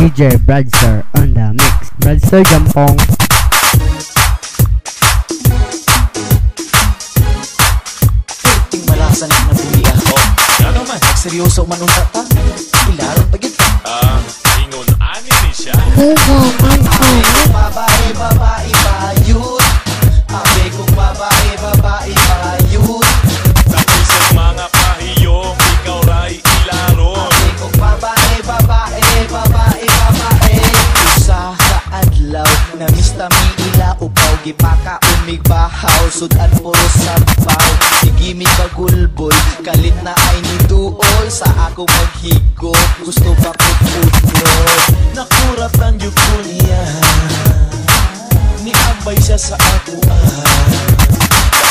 DJ Bradzter on the mix. Bradzter Jampong. Ting malasan na buli ako. Ano man? Seryoso man unta ta. Ilaron pa gid. Ingon ani ni siya. Babae, babae, bayot. Abe kong babae, babae, bayot. Tapos sa mga pahiyong ikaw ray ilaron. Abe kong babae, babae, babae, babae. Usa ka adlaw na mista mi ila upaw gipaka umigbahaw sudan puro sabaw. Sige mi bagulbol kalit na ay ni duol sa ako maghigo. Gusto ba ko pudlot? Nakuratan yung kunya niabay siya sa ako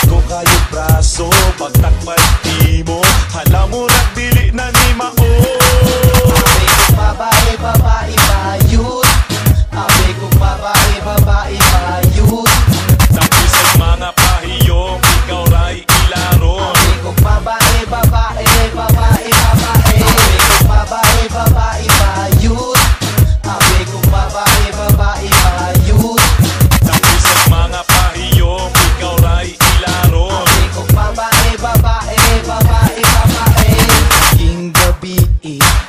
Ako kayo braso pagtakbay di mo hala mo nagdili na ni mao. Abe kong babae, babae, bayot. Abe kong babae, babae, bayot. Tapos sa mga pahiyong ikaw ray ilaron. Abe kong babae, babae, babae, babae. Abe kong babae, babae, bayot. Abe kong babae, babae, bayot. Tapos sa mga pahiyong ikaw ray ilaron. Abe kong babae, babae, babae, babae. King gabi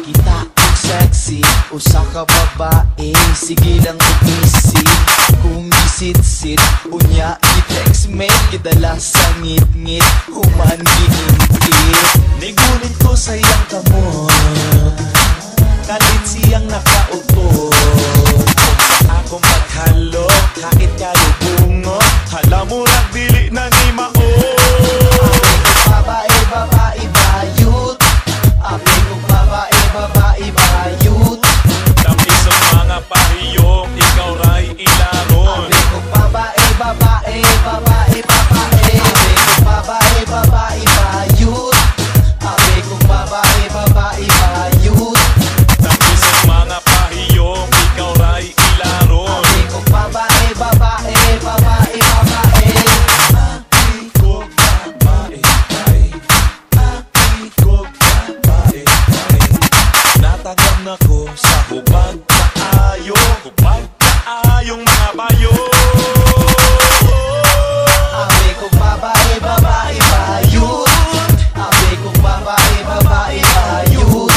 kita kong sexy. Usa ka babae, sige lang umisip. Kung gisit-sit, unya i-text me. Kidala sa ngit-ngit, human giningkit. Nigulit ko sa iyang kamot, kalit siyang nakaupo. Sa akong paghalo, kahit kayo bungo, hala mo nagdili na ni mao. Abe kong babae, babae, bayot. Abe kong babae, babae, bayot. Tapos sa mga pahiyong ikaw ray ilaron. Abe kong babae, babae, babae, babae. Abe kong babae, babae, bayot. Abe kong babae, babae, bayot. Tapos sa mga pahiyong ikaw ray ilaron. Abe kong babae, babae, babae, babae. Api ko babae, bae. Api ko babae, bae. Natagam na ko sa hubag kaayo. Hubag kaayong mga bayo. Abe kong babae, babae, bayot. Abe kong babae, babae, bayot.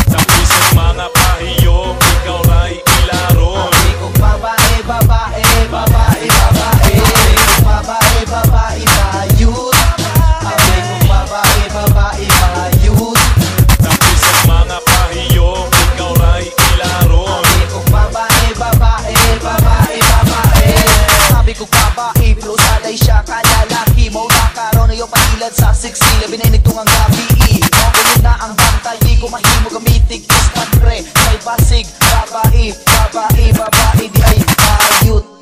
Tapos sa mga pahiyong ikaw ray ilaron. Abe kong babae, babae, babae, babae. Abe kong babae, babae, bayot. Abe kong babae, babae, bayot. Tapos sa mga pahiyong ikaw ray ilaron. Abe kong babae, babae, babae, babae. Sabi kong babae, flow salay siya kalalaki mo. Nakaroon na yung patilad sa sexy. Labi na inigtungang gabi. Makulog na ang bantay, di ko mahimo gamitig. Is padre, may basig. Babae, babae, babae, di ay bayot.